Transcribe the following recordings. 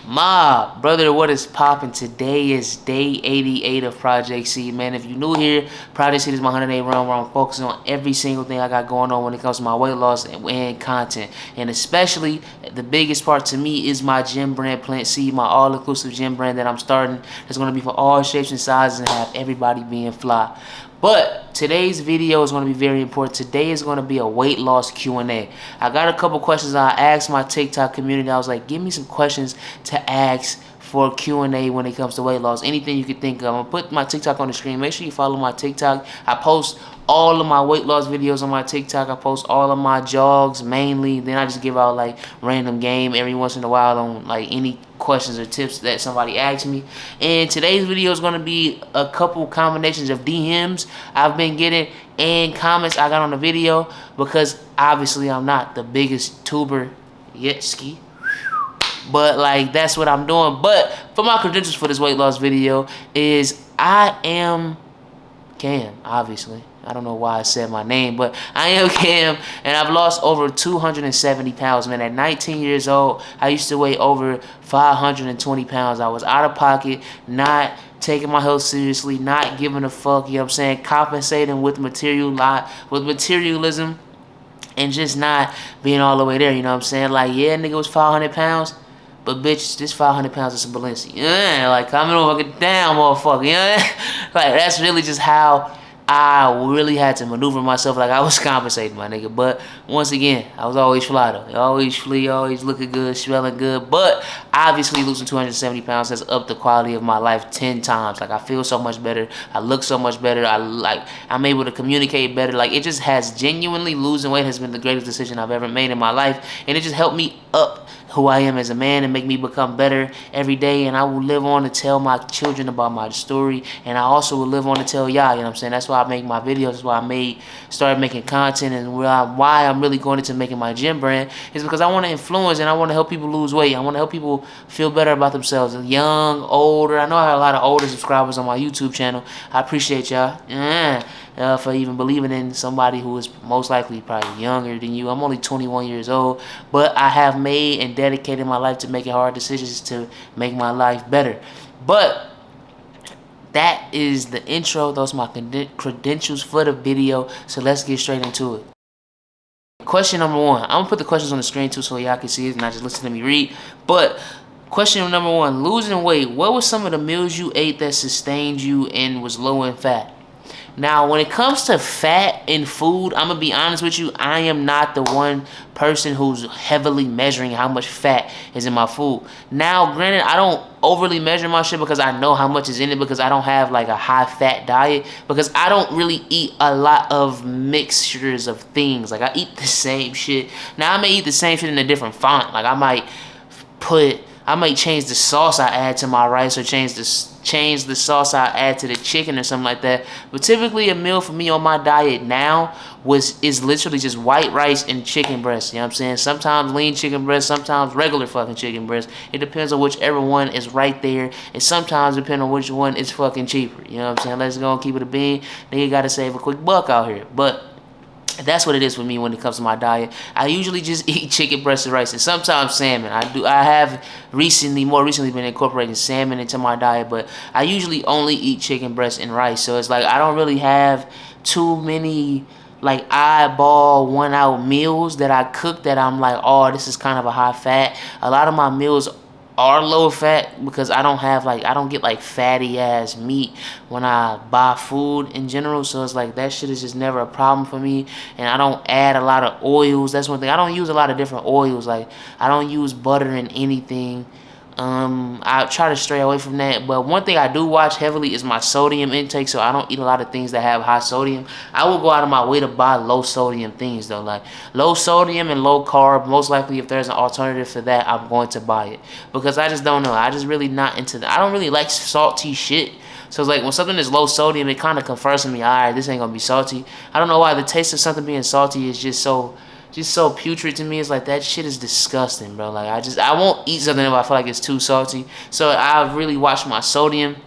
My brother, what is poppin'? Today is day 88 of Project Seed, man. If you're new here, Project Seed is my 100-day run where I'm focusing on every single thing I got going on when it comes to my weight loss and content. And especially, the biggest part to me is my gym brand, Plant Seed, my all-inclusive gym brand that I'm starting. It's going to be for all shapes and sizes and have everybody being fly. But today's video is going to be very important. Today is going to be a weight loss Q&A. I got a couple questions I asked my TikTok community. I was like, give me some questions to ask for Q&A when it comes to weight loss. Anything you could think of. I'm going to put my TikTok on the screen. Make sure you follow my TikTok. I post all of my weight loss videos on my TikTok. I post all of my jogs mainly. Then I just give out like random game every once in a while on like any questions or tips that somebody asks me. And today's video is going to be a couple combinations of DMs I've been getting and comments I got on the video, because obviously I'm not the biggest tuber yet ski. But like that's what I'm doing. But for my credentials for this weight loss video is I am Cam, obviously. I don't know why I said my name, but I am Cam, and I've lost over 270 pounds, man. At 19 years old, I used to weigh over 520 pounds. I was out of pocket, not taking my health seriously, not giving a fuck, you know what I'm saying, compensating with materialism, and just not being all the way there, you know what I'm saying? Like, yeah, nigga was 500 pounds, but bitch, this 500 pounds is some Balenciaga. Yeah, like, coming over down, motherfucker, you know? Like, that's really just how I really had to maneuver myself, like I was compensating, my nigga. But once again, I was always fly though. Always flee, always looking good, smelling good. But obviously losing 270 pounds has upped the quality of my life 10 times. Like, I feel so much better. I look so much better. I'm able to communicate better. Like, it just has genuinely, losing weight has been the greatest decision I've ever made in my life. And it just helped me up who I am as a man and make me become better every day. And I will live on to tell my children about my story, and I also will live on to tell y'all, you know what I'm saying? That's why I make my videos. That's why I started making content, and why I'm really going into making my gym brand is because I want to influence and I want to help people lose weight. I want to help people feel better about themselves, young, older. I know I have a lot of older subscribers on my YouTube channel. I appreciate y'all. For even believing in somebody who is most likely probably younger than you. I'm only 21 years old, but I have made and dedicated my life to making hard decisions to make my life better. But that is the intro. Those are my credentials for the video, so let's get straight into it. Question number one. I'm gonna put the questions on the screen too so y'all can see it and not just listen to me read. But question number one, losing weight. What were some of the meals you ate that sustained you and was low in fat? Now, when it comes to fat in food, I'm going to be honest with you, I am not the one person who's heavily measuring how much fat is in my food. Now, granted, I don't overly measure my shit because I know how much is in it, because I don't have like a high fat diet, because I don't really eat a lot of mixtures of things. Like, I eat the same shit. Now, I may eat the same shit in a different font. Like, I might change the sauce I add to my rice, or change the sauce I add to the chicken or something like that. But typically a meal for me on my diet now is literally just white rice and chicken breast. You know what I'm saying? Sometimes lean chicken breast, sometimes regular fucking chicken breast. It depends on whichever one is right there, and sometimes depending on which one is fucking cheaper. You know what I'm saying? Let's go and keep it a bean. Nigga gotta save a quick buck out here. But that's what it is for me when it comes to my diet. I usually just eat chicken breast and rice, and sometimes salmon. I have more recently been incorporating salmon into my diet, but I usually only eat chicken breast and rice. So it's like I don't really have too many like eyeball 1 hour meals that I cook that I'm like, oh, this is kind of a high fat. A lot of my meals are low fat because I don't get like fatty ass meat when I buy food in general. So it's like that shit is just never a problem for me. And I don't add a lot of oils. That's one thing. I don't use a lot of different oils. Like, I don't use butter in anything. I try to stray away from that. But one thing I do watch heavily is my sodium intake, so I don't eat a lot of things that have high sodium. I will go out of my way to buy low sodium things though, like low sodium and low carb. Most likely, if there's an alternative for that, I'm going to buy it, because I just don't know. I just really not into that. I don't really like salty shit. So it's like when something is low sodium, it kind of confers to me, all right, this ain't gonna be salty. I don't know why the taste of something being salty is just so putrid to me. It's like, that shit is disgusting, bro. Like, I won't eat something if I feel like it's too salty. So I really watch my sodium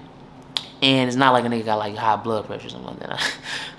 And it's not like a nigga got like high blood pressure or something like that.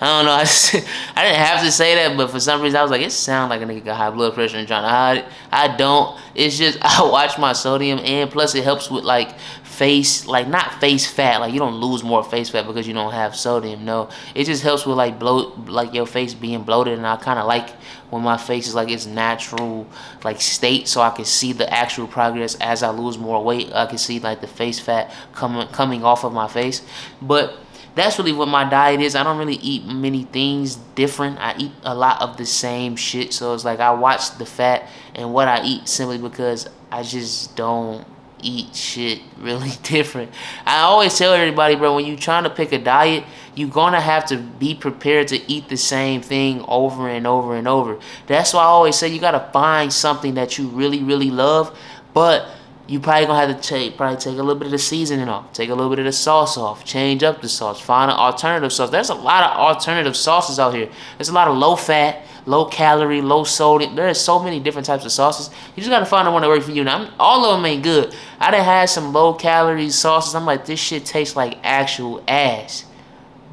I don't know. I didn't have to say that, but for some reason I was like, it sounds like a nigga got high blood pressure and trying to hide it. I don't. It's just I watch my sodium, and plus it helps with like face, like not face fat. Like you don't lose more face fat because you don't have sodium. No, it just helps with like bloat, like your face being bloated. And I kind of like when my face is like its natural like state, so I can see the actual progress as I lose more weight. I can see like the face fat coming off of my face. But that's really what my diet is. I don't really eat many things different. I eat a lot of the same shit. So it's like I watch the fat and what I eat simply because I just don't eat shit really different. I always tell everybody, bro, when you trying to pick a diet, you're gonna have to be prepared to eat the same thing over and over and over. That's why I always say you gotta find something that you really, really love, but you probably gonna have to take a little bit of the seasoning off, take a little bit of the sauce off, change up the sauce, find an alternative sauce. There's a lot of alternative sauces out here. There's a lot of low fat, low calorie, low sodium. There's so many different types of sauces. You just gotta find the one that works for you. Now, all of them ain't good. I done had some low calorie sauces. I'm like, this shit tastes like actual ass.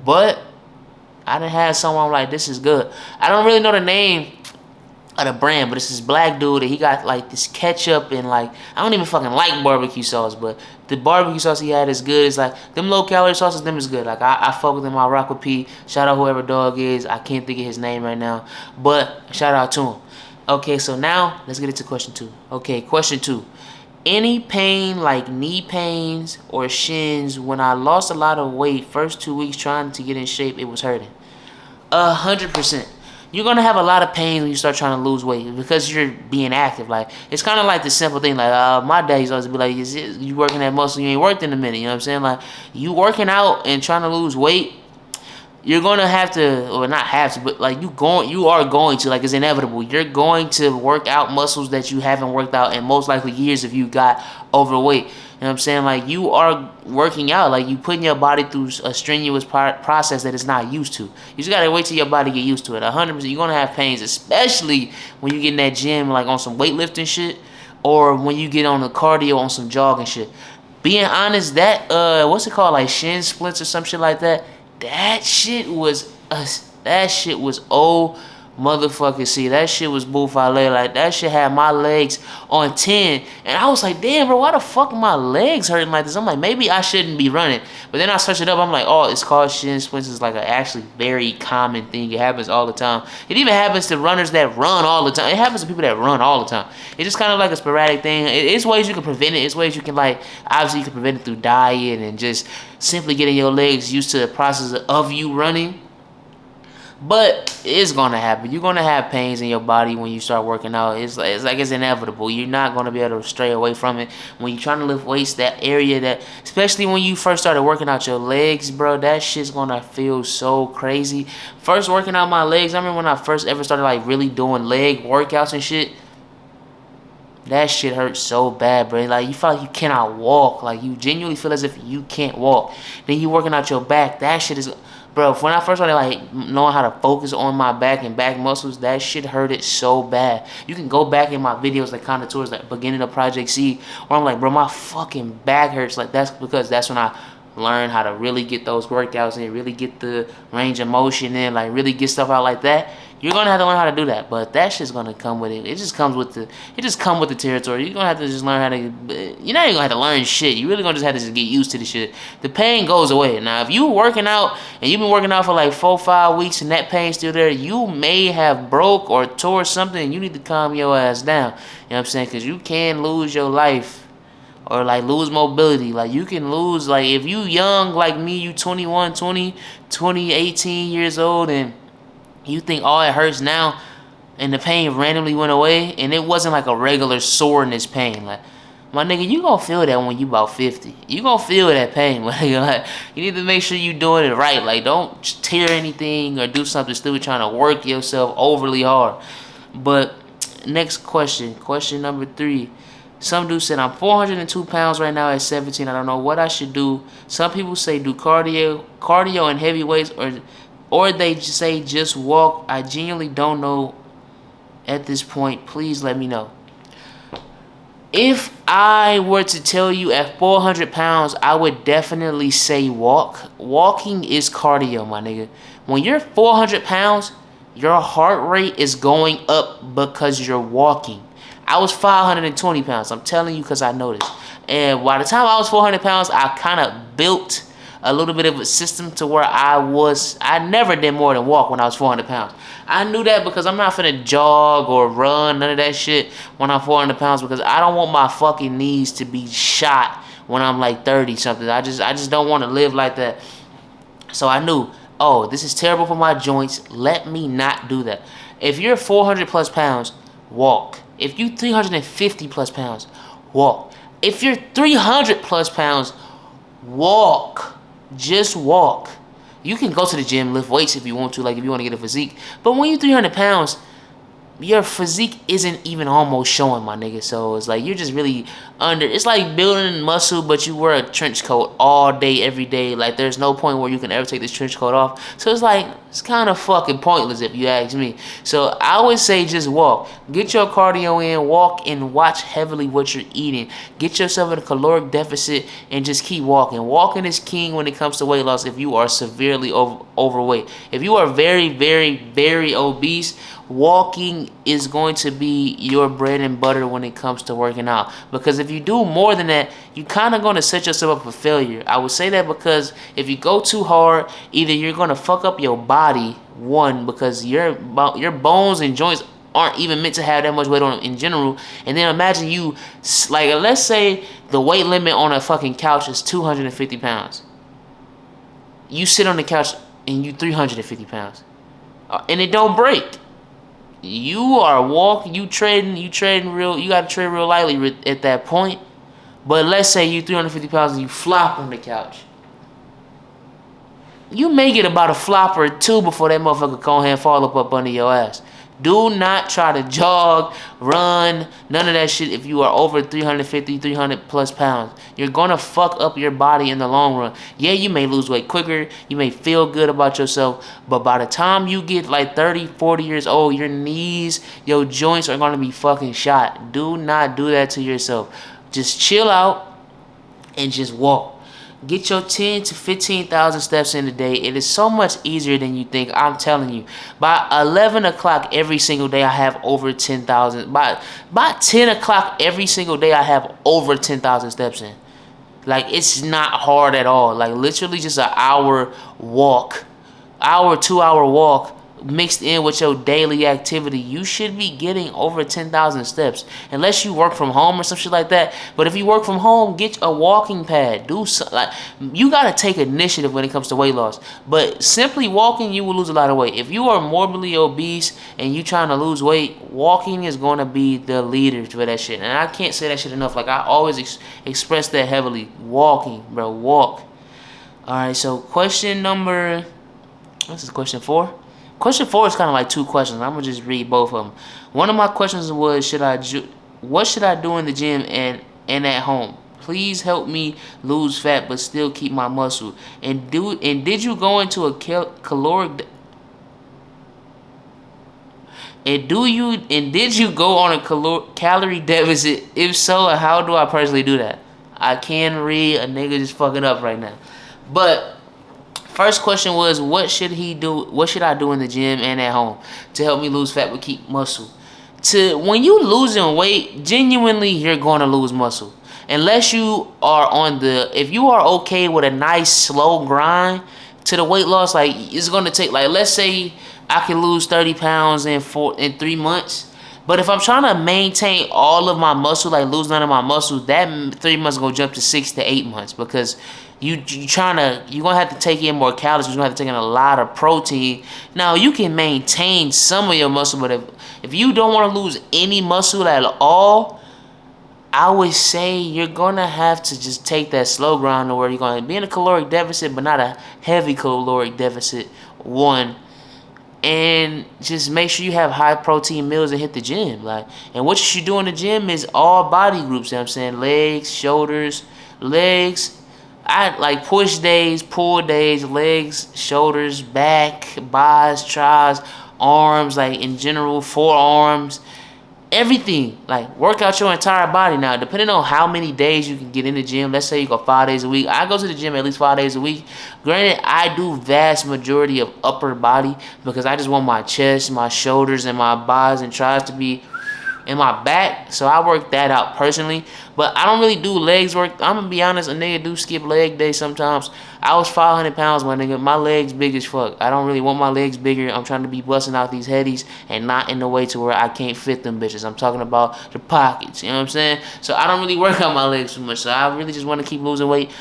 But I done had some I'm like, this is good. I don't really know the name of the brand, but it's this black dude and he got like this ketchup and like, I don't even fucking like barbecue sauce, but the barbecue sauce he had is good. It's like them low calorie sauces, them is good. Like I fuck with them. I rock with P. Shout out whoever dog is. I can't think of his name right now, but shout out to him. Okay, so now let's get into question 2. Okay, question 2. Any pain like knee pains or shins when I lost a lot of weight first 2 weeks trying to get in shape, it was hurting. 100%. You're gonna have a lot of pain when you start trying to lose weight because you're being active. Like it's kind of like the simple thing. Like my dad used to always be like, "You working that muscle? You ain't worked in a minute." You know what I'm saying? Like you working out and trying to lose weight, you're gonna have to, or not have to, but like you are going to, like it's inevitable. You're going to work out muscles that you haven't worked out in most likely years if you got overweight. You know what I'm saying? Like you are working out, like you putting your body through a strenuous process that it's not used to. You just gotta wait till your body get used to it. 100%, you're gonna have pains, especially when you get in that gym, like on some weightlifting shit, or when you get on the cardio on some jogging shit. Being honest, that what's it called, like shin splints or some shit like that. That shit was oh motherfucker, see, that shit was buffale. Like that shit had my legs on 10, and I was like, damn, bro, why the fuck my legs hurting like this? I'm like, maybe I shouldn't be running. But then I searched it up. I'm like, oh, it's called shin splints. It's like an actually very common thing. It happens all the time. It even happens to runners that run all the time. It happens to people that run all the time. It's just kind of like a sporadic thing. It's ways you can prevent it. It's ways you can, like, obviously you can prevent it through diet and just simply getting your legs used to the process of you running. But it's gonna happen. You're gonna have pains in your body when you start working out. It's inevitable. You're not gonna be able to stray away from it. When you're trying to lift weights, that area that, especially when you first started working out your legs, bro, that shit's gonna feel so crazy. First working out my legs, I remember when I first ever started like really doing leg workouts and shit. That shit hurts so bad, bro. Like you feel like you cannot walk. Like you genuinely feel as if you can't walk. Then you working out your back. That shit is, bro. When I first started like knowing how to focus on my back and back muscles, that shit hurted so bad. You can go back in my videos like kind of towards the beginning of Project C, where I'm like, bro, my fucking back hurts. Like that's because that's when I learned how to really get those workouts in, really get the range of motion in, like really get stuff out like that. You're gonna have to learn how to do that, but that shit's gonna come with it. It just comes with the territory. You're gonna have to just learn how to. You're not even gonna have to learn shit. You really gonna just have to just get used to the shit. The pain goes away. Now, if you working out and you've been working out for like 4-5 weeks and that pain's still there, you may have broke or tore something. And you need to calm your ass down. You know what I'm saying? Because you can lose your life. Or like lose mobility. Like you can lose, like if you young like me, you 21, 20, 18 years old, and you think all it hurts now and the pain randomly went away and it wasn't like a regular soreness pain. Like, my nigga, you gonna feel that when you about 50. You gonna feel that pain. Like, you need to make sure you doing it right. Like, don't tear anything or do something stupid trying to work yourself overly hard. But next question. Question number 3. Some dude said, I'm 402 pounds right now at 17. I don't know what I should do. Some people say do cardio and heavy weights, or they just say just walk. I genuinely don't know at this point. Please let me know. If I were to tell you at 400 pounds, I would definitely say walk. Walking is cardio, my nigga. When you're 400 pounds, your heart rate is going up because you're walking. I was 520 pounds. I'm telling you because I noticed. And by the time I was 400 pounds, I kind of built a little bit of a system to where I never did more than walk when I was 400 pounds. I knew that because I'm not finna jog or run, none of that shit when I'm 400 pounds because I don't want my fucking knees to be shot when I'm like 30 something. I just don't want to live like that. So I knew, oh, this is terrible for my joints. Let me not do that. If you're 400 plus pounds, walk. If you 350 plus pounds, walk. If you're 300 plus pounds, walk. Just walk. You can go to the gym, lift weights if you want to, like if you want to get a physique. But when you're 300 pounds, your physique isn't even almost showing, my nigga. So it's like you're just really under. It's like building muscle, but you wear a trench coat all day, every day. Like there's no point where you can ever take this trench coat off. So it's like it's kind of fucking pointless if you ask me. So I would say just walk. Get your cardio in, walk, and watch heavily what you're eating. Get yourself in a caloric deficit and just keep walking. Walking is king when it comes to weight loss if you are severely overweight. If you are very, very, very obese, walking is going to be your bread and butter when it comes to working out. Because if you do more than that, you're kind of going to set yourself up for failure. I would say that because if you go too hard, either you're going to fuck up your body, one, because your bones and joints aren't even meant to have that much weight on them in general. And then imagine you, like, let's say the weight limit on a fucking couch is 250 pounds. You sit on the couch and you 350 pounds. And it don't break. You are walking, you trading real, you gotta trade real lightly at that point. But let's say you 350 pounds and you flop on the couch. You may get about a flop or two before that motherfucker go ahead and fall up under your ass. Do not try to jog, run, none of that shit if you are over 350, 300 plus pounds. You're going to fuck up your body in the long run. Yeah, you may lose weight quicker. You may feel good about yourself. But by the time you get like 30, 40 years old, your knees, your joints are going to be fucking shot. Do not do that to yourself. Just chill out and just walk. Get your 10 to 15,000 steps in a day. It is so much easier than you think. I'm telling you. By 11 o'clock every single day, I have over 10,000. By 10 o'clock every single day, I have over 10,000 steps in. Like, it's not hard at all. Like, literally just an hour walk. 2-hour walk mixed in with your daily activity, you should be getting over 10,000 steps. Unless you work from home or some shit like that. But if you work from home, get a walking pad. Do something. Like, you gotta take initiative when it comes to weight loss. But simply walking, you will lose a lot of weight. If you are morbidly obese and you trying to lose weight, walking is gonna be the leader for that shit. And I can't say that shit enough. Like, I always express that heavily. Walking, bro. Walk. Alright, so question number... This is question 4. Question 4 is kind of like 2 questions. I'm gonna just read both of them. One of my questions was, what should I do in the gym and at home? Please help me lose fat but still keep my muscle. And did you go into a caloric? And did you go on a calorie deficit? If so, how do I personally do that? I can't read. A nigga just fucking up right now. But first question was, what should he do? What should I do in the gym and at home to help me lose fat but keep muscle? When you losing weight, genuinely, you're going to lose muscle. Unless you are if you are okay with a nice slow grind to the weight loss, like it's going to take, like, let's say I can lose 30 pounds in 3 months. But if I'm trying to maintain all of my muscle, like lose none of my muscle, that 3 months gonna jump to 6 to 8 months because you're gonna have to take in more calories. You're gonna have to take in a lot of protein. Now you can maintain some of your muscle, but if you don't want to lose any muscle at all, I would say you're gonna have to just take that slow grind to where you're gonna be in a caloric deficit, but not a heavy caloric deficit. One. And just make sure you have high protein meals and hit the gym. And what you should do in the gym is all body groups, you know what I'm saying? Legs, shoulders, legs. I like push days, pull days, legs, shoulders, back, bis, tris, arms, like in general, forearms. everything. Like, work out your entire body. Now, depending on how many days you can get in the gym, let's say you go 5 days a week. I go to the gym at least 5 days a week. Granted, I do vast majority of upper body because I just want my chest, my shoulders, and my buys and tries to be in my back, so I work that out personally. But I don't really do legs work. I'm gonna be honest, a nigga do skip leg day sometimes. I was 500 pounds, my nigga. My legs big as fuck. I don't really want my legs bigger. I'm trying to be busting out these headies and not in the way to where I can't fit them bitches. I'm talking about the pockets, you know what I'm saying? So I don't really work out my legs too much. So I really just want to keep losing weight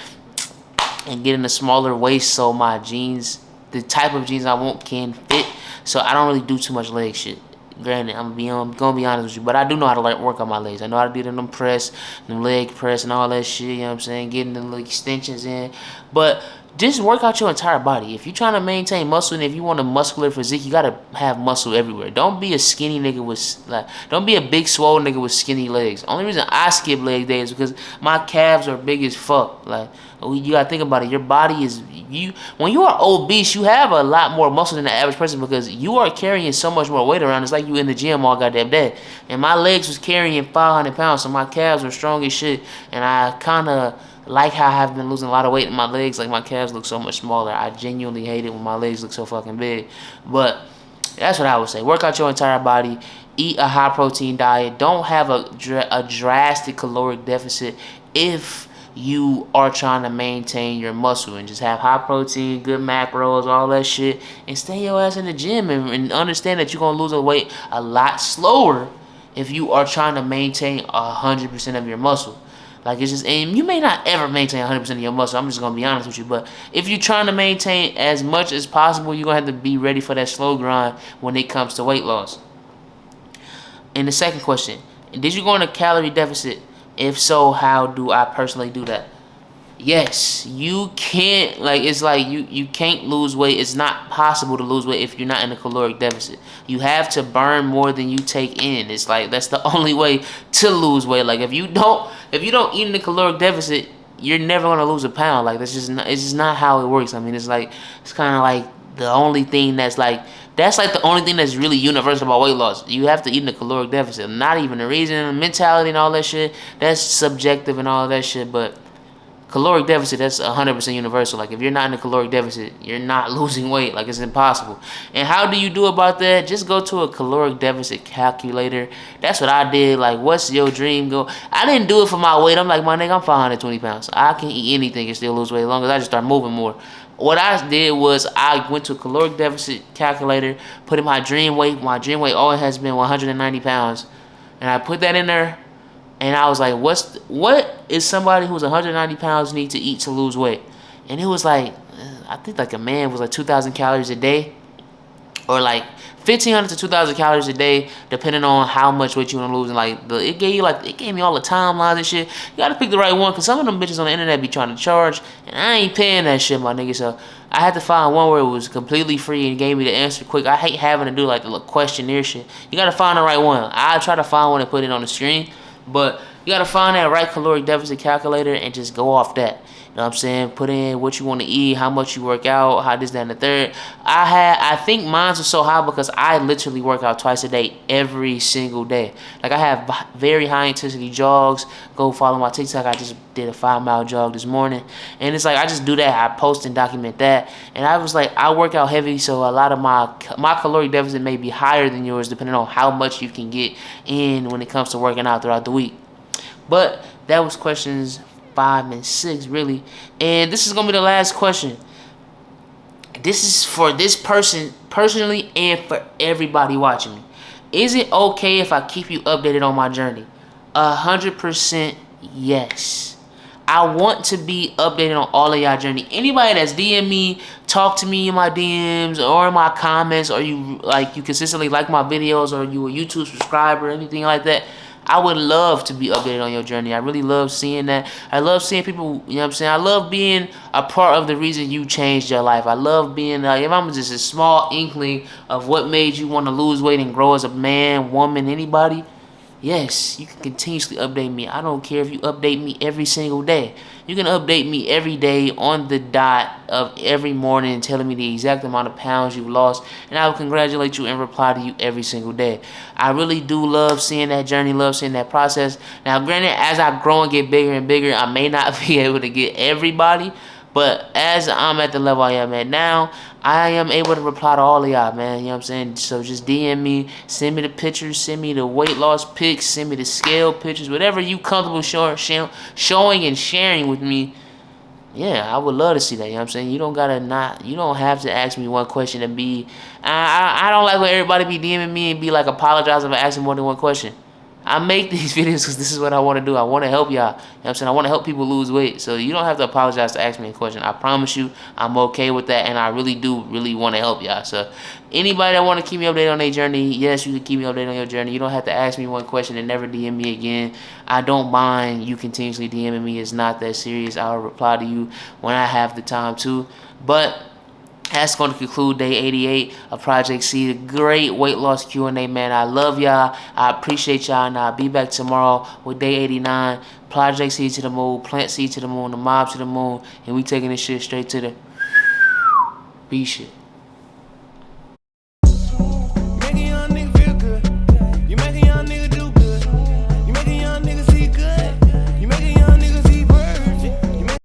and getting a smaller waist so my jeans, the type of jeans I want, can fit. So I don't really do too much leg shit. Granted, I'm gonna be honest with you, but I do know how to like work on my legs. I know how to do them press, them leg press, and all that shit. You know what I'm saying? Getting the little extensions in, but just work out your entire body. If you're trying to maintain muscle and if you want a muscular physique, you gotta have muscle everywhere. Don't be a skinny nigga with don't be a big swole nigga with skinny legs. Only reason I skip leg day is because my calves are big as fuck. Like, you gotta think about it. Your body is when you are obese, you have a lot more muscle than the average person because you are carrying so much more weight around. It's like you in the gym all goddamn day. And my legs was carrying 500 pounds, so my calves were strong as shit. And I kind of like how I have been losing a lot of weight in my legs. Like, my calves look so much smaller. I genuinely hate it when my legs look so fucking big. But that's what I would say. Work out your entire body. Eat a high protein diet. Don't have a drastic caloric deficit if you are trying to maintain your muscle, and just have high protein, good macros, all that shit, and stay your ass in the gym and understand that you're gonna lose the weight a lot slower if you are trying to maintain 100% of your muscle. Like, it's just, and you may not ever maintain 100% of your muscle. I'm just gonna be honest with you, but if you're trying to maintain as much as possible, you're gonna have to be ready for that slow grind when it comes to weight loss. And the second question: did you go on a calorie deficit? If so, how do I personally do that? Yes, you can't, like, it's like you can't lose weight. It's not possible to lose weight if you're not in a caloric deficit. You have to burn more than you take in. It's like, that's the only way to lose weight. Like, if you don't eat in a caloric deficit, you're never gonna lose a pound. Like, it's just not how it works. I mean, it's like, it's kind of like the only thing that's like the only thing that's really universal about weight loss. You have to eat in a caloric deficit. Not even the reason, mentality and all that shit, that's subjective and all that shit, but caloric deficit, that's 100% universal. Like, if you're not in a caloric deficit, you're not losing weight. Like, it's impossible. And how do you do about that? Just go to a caloric deficit calculator. That's what I did. Like, what's your dream goal? I didn't do it for my weight. I'm like, my nigga, I'm 520 pounds. I can eat anything and still lose weight as long as I just start moving more. What I did was I went to a caloric deficit calculator, put in my dream weight. My dream weight always has been 190 pounds. And I put that in there. And I was like, what is somebody who's 190 pounds need to eat to lose weight? And it was like, I think like a man was like 2,000 calories a day. Or like 1,500 to 2,000 calories a day, depending on how much weight you want to lose. And like, it gave me all the timelines and shit. You gotta pick the right one, cause some of them bitches on the internet be trying to charge, and I ain't paying that shit, my nigga. So I had to find one where it was completely free and gave me the answer quick. I hate having to do like the little questionnaire shit. You gotta find the right one. I try to find one and put it on the screen, but you gotta find that right caloric deficit calculator and just go off that. You know what I'm saying? Put in what you want to eat, how much you work out, how this, that, and the third. I think mine was so high because I literally work out twice a day, every single day. Like, I have very high intensity jogs. Go follow my TikTok. I just did a 5-mile jog this morning. And it's like, I just do that. I post and document that. And I was like, I work out heavy, so a lot of my caloric deficit may be higher than yours depending on how much you can get in when it comes to working out throughout the week. But that was questions 5 and 6, really. And this is gonna be the last question. This is for this person personally and for everybody watching me. Is it okay if I keep you updated on my journey? 100% yes. I want to be updated on all of y'all journey. Anybody that's DM me, talk to me in my DMs or in my comments, or you consistently like my videos, or you a YouTube subscriber, anything like that, I would love to be updated on your journey. I really love seeing that. I love seeing people, you know what I'm saying? I love being a part of the reason you changed your life. I love being, if I'm just a small inkling of what made you want to lose weight and grow as a man, woman, anybody, yes, you can continuously update me. I don't care if you update me every single day. You can update me every day on the dot of every morning telling me the exact amount of pounds you've lost, and I will congratulate you and reply to you every single day. I really do love seeing that journey, love seeing that process. Now, granted, as I grow and get bigger and bigger, I may not be able to get everybody, but as I'm at the level I am at now, I am able to reply to all of y'all, man. You know what I'm saying? So just DM me, send me the pictures, send me the weight loss pics, send me the scale pictures, whatever you comfortable showing and sharing with me. Yeah, I would love to see that. You know what I'm saying? You don't have to ask me one question and be. I don't like when everybody be DMing me and be like apologizing for asking more than one question. I make these videos because this is what I want to do. I want to help y'all. You know what I'm saying? I want to help people lose weight. So you don't have to apologize to ask me a question. I promise you, I'm okay with that. And I really do want to help y'all. So anybody that want to keep me updated on their journey, yes, you can keep me updated on your journey. You don't have to ask me one question and never DM me again. I don't mind you continuously DMing me. It's not that serious. I'll reply to you when I have the time to. But that's going to conclude day 88 of Project Seed. A great weight loss Q&A, man. I love y'all. I appreciate y'all. And I'll be back tomorrow with day 89. Project Seed to the moon, Plant Seed to the moon, the mob to the moon. And we taking this shit straight to the B shit.